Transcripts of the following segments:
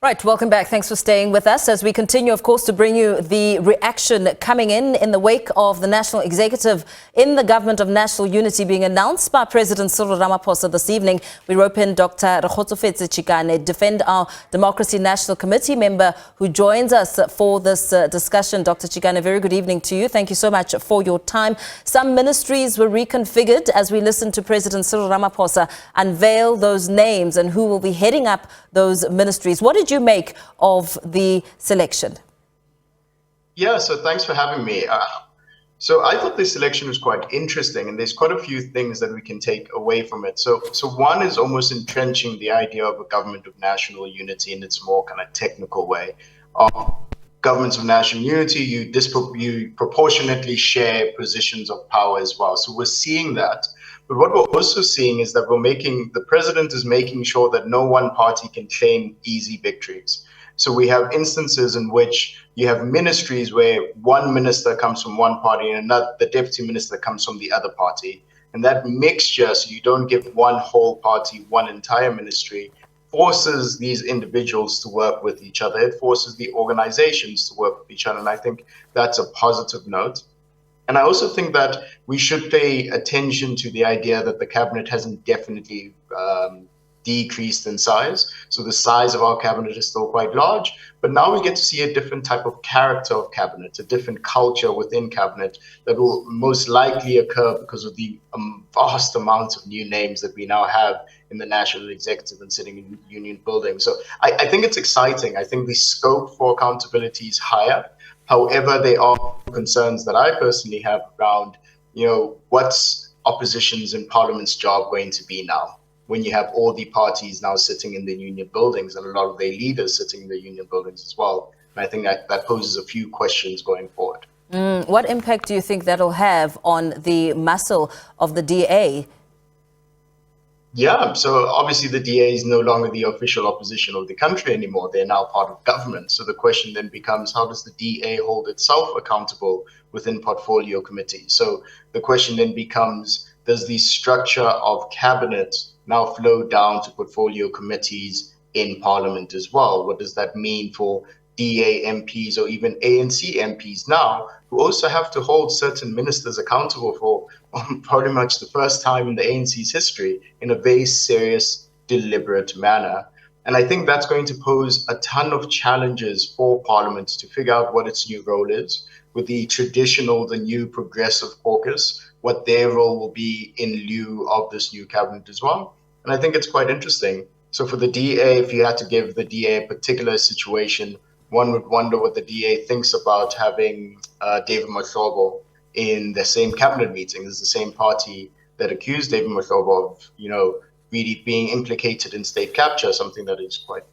Right, welcome back. Thanks for staying with us as we continue, of course, to bring you the reaction coming in the wake of the National Executive in the Government of National Unity being announced by President Cyril Ramaphosa this evening. We rope in Dr. Rekgotsofetse Chikane, Defend Our Democracy National Committee member, who joins us for this discussion. Dr. Chikane, very good evening to you. Thank you so much for your time. Some ministries were reconfigured as we listen to President Cyril Ramaphosa unveil those names and who will be heading up those ministries. What did you make of the selection? Yeah, so thanks for having me. So I thought this selection was quite interesting, and there's quite a few things that we can take away from it. So one is almost entrenching the idea of a government of national unity in its more kind of technical way. Governments of national unity, you proportionately share positions of power as well. So we're seeing that. But what we're also seeing is that the president is making sure that no one party can claim easy victories. So we have instances in which you have ministries where one minister comes from one party and the deputy minister comes from the other party. And that mixture, so you don't give one whole party, one entire ministry, forces these individuals to work with each other. It forces the organizations to work with each other. And I think that's a positive note. And I also think that we should pay attention to the idea that the cabinet hasn't definitely decreased in size. So the size of our cabinet is still quite large, but now we get to see a different type of character of cabinet, a different culture within cabinet that will most likely occur because of the vast amounts of new names that we now have in the national executive and sitting in union buildings. So I think it's exciting. I think the scope for accountability is higher. However, there are concerns that I personally have around, what's opposition's in parliament's job going to be now, when you have all the parties now sitting in the union buildings and a lot of their leaders sitting in the union buildings as well. And I think that poses a few questions going forward. What impact do you think that'll have on the muscle of the DA? Yeah, so obviously the DA is no longer the official opposition of the country anymore. They're now part of government. So the question then becomes, how does the DA hold itself accountable within portfolio committees? So the question then becomes, does the structure of cabinet now flow down to portfolio committees in parliament as well? What does that mean for DA MPs or even ANC MPs now, who also have to hold certain ministers accountable for probably much the first time in the ANC's history in a very serious, deliberate manner? And I think that's going to pose a ton of challenges for Parliament to figure out what its new role is, with the new progressive caucus, what their role will be in lieu of this new cabinet as well. And I think it's quite interesting. So for the DA, if you had to give the DA a particular situation, one would wonder what the DA thinks about having David Mahlobo in the same cabinet meeting. It's the same party that accused David Mahlobo of, really being implicated in state capture, something that is quite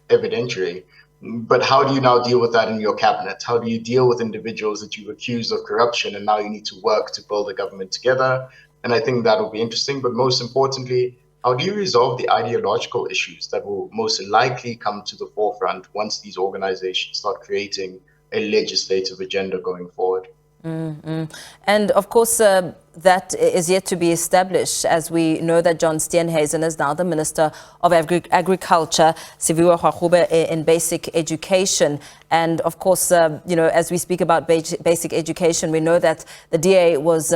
evidentiary. But how do you now deal with that in your cabinet? How do you deal with individuals that you've accused of corruption and now you need to work to build a government together? And I think that will be interesting. But most importantly, how do you resolve the ideological issues that will most likely come to the forefront once these organizations start creating a legislative agenda going forward? And of course, that is yet to be established, as we know that John Steenhuisen is now the Minister of Agriculture, Siviwe Gwagube in basic education. And of course, as we speak about basic education, we know that the DA was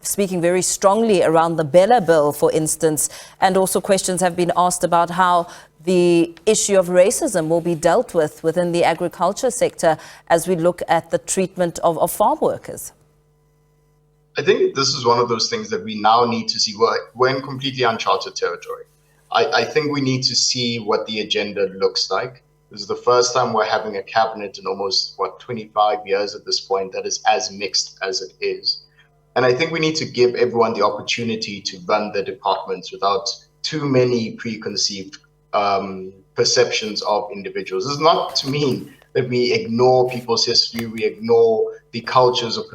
speaking very strongly around the Bella Bill, for instance, and also questions have been asked about how the issue of racism will be dealt with within the agriculture sector as we look at the treatment of farm workers. I think this is one of those things that we now need to see. We're in completely uncharted territory. I think we need to see what the agenda looks like. This is the first time we're having a cabinet in almost, 25 years at this point that is as mixed as it is. And I think we need to give everyone the opportunity to run their departments without too many preconceived perceptions of individuals. This is not to mean that we ignore people's history, we ignore the cultures of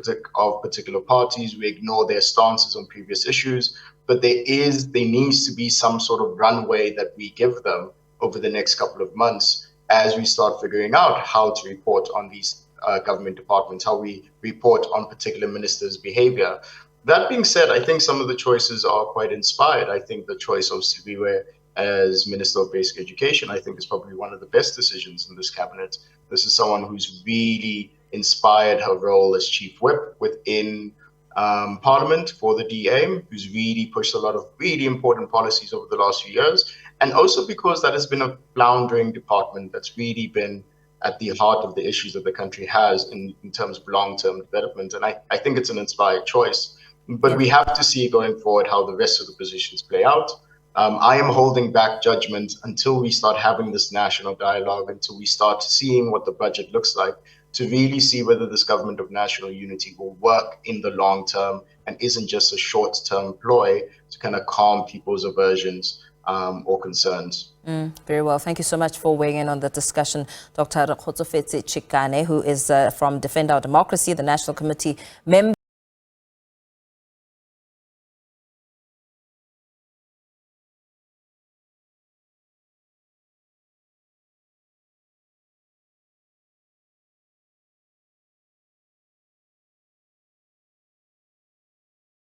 particular parties, we ignore their stances on previous issues, but there needs to be some sort of runway that we give them over the next couple of months as we start figuring out how to report on these government departments, how we report on particular ministers' behavior. That being said, I think some of the choices are quite inspired. I think the choice of Siviwe as Minister of Basic Education, I think is probably one of the best decisions in this cabinet. This is someone who's really inspired her role as Chief Whip within Parliament for the DA, who's really pushed a lot of really important policies over the last few years. And also because that has been a floundering department that's really been at the heart of the issues that the country has in terms of long-term development. And I think it's an inspired choice. But we have to see going forward how the rest of the positions play out. I am holding back judgment until we start having this national dialogue, until we start seeing what the budget looks like, to really see whether this government of national unity will work in the long term and isn't just a short-term ploy to kind of calm people's aversions or concerns. Very well. Thank you so much for weighing in on the discussion, Dr. Rekgotsofetse Chikane, who is from Defend Our Democracy, the National Committee member.